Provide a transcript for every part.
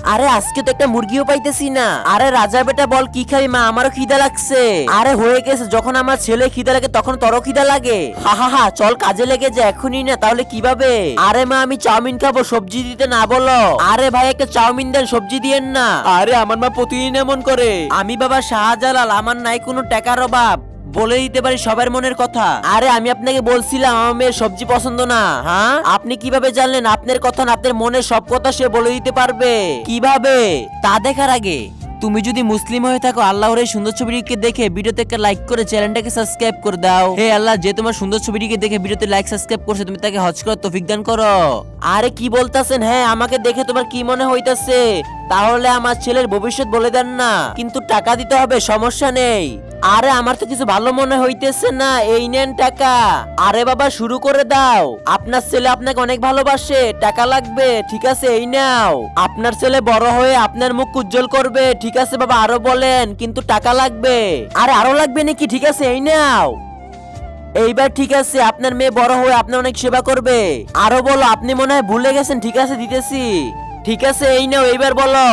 আরে আজকে তো একটা মুরগিও পাইতেছি না। আরে রাজা বেটা বল কি খাবি মা, আমারও খিদা লাগছে। আরে হয়ে গেছে, যখন আমার ছেলে খিদা লাগে তখন তোরও খিদা লাগে। হা হা হা, চল কাজে লেগে যা, এখনই না তাহলে কিভাবে? আরে মা আমি চাউমিন খাবো, সবজি দিতে না বলো। আরে ভাই একটা চাউমিন দেন, সবজি দিয়েন না। আরে আমার মা প্রতিদিন এমন করে। আমি বাবা শাহজালাল, আমার নাই কোনো টাকার অভাব, বলে দিতে পারি সবার মনের কথা। আরে আমি আপনাকে বলছিলাম আমার মেয়ের সবজি পছন্দ না। হ্যাঁ আপনি কিভাবে জানলেন? আপনার কথা না, আপনার মনের সব কথা সে বলে দিতে পারবে। কিভাবে তা দেখার আগে তুমি যদি মুসলিম হয়ে থাকো, আল্লাহর এই সুন্দর ছবিটিকে দেখে ভিডিওতে একটা লাইক করে চ্যানেলটাকে সাবস্ক্রাইব করে দাও। হে আল্লাহ, যে তোমার সুন্দর ছবিটিকে দেখে ভিডিওতে লাইক সাবস্ক্রাইব করছে, তুমি তাকে হজ করার তৌফিক দান করো। আরে কি বলতাছেন? হ্যাঁ আমাকে দেখে তোমার কি মনে হইতাছে? তাহলে আমার ছেলের ভবিষ্যৎ বলে দেন না, কিন্তু টাকা দিতে হবে, সমস্যা নেই। আরে আমার তো কিছু ভালো মনে হইতেছে না, এই নেন টাকা। আরে বাবা শুরু করে দাও, আপনার ছেলে আপনাকে অনেক ভালোবাসে, টাকা লাগবে, ঠিক আছে এই নাও। আপনার ছেলে বড় হয়ে আপনার মুখ উজ্জ্বল করবে, ঠিক আছে বাবা আরো বলেন, কিন্তু টাকা লাগবে। আরে আরো লাগবে নাকি? ঠিক আছে এই নাও। এইবার ঠিক আছে, আপনার মেয়ে বড় হয়ে আপনার অনেক সেবা করবে। আরো বলো, আপনি মনে হয় ভুলে গেছেন, ঠিক আছে দিতেছি। ঠিক আছে এই নাও, এইবার বলো।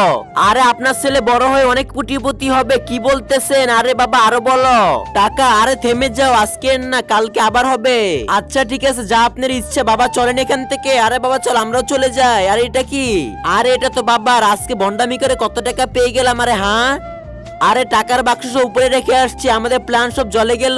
আরে আপনার ছেলে বড় হয়ে অনেক কোটিপতি হবে, কি বলতেছেন? আরে বাবা আরো বলো। টাকা? আরে থেমে যাও, আজকে না কালকে আবার হবে। আচ্ছা ঠিক আছে, যা আপনার ইচ্ছা বাবা, চলেন এখান থেকে। আরে বাবা চল, আমরাও চলে যাই। আরে এটা কি? আরে এটা তো বাবার, আজকে ভন্ডামি করে কত টাকা পেয়ে গেলাম। আরে হ্যাঁ, আরে টাকার বাক্স উপরে রেখে আসছি, আমাদের প্ল্যান সব জলে গেল।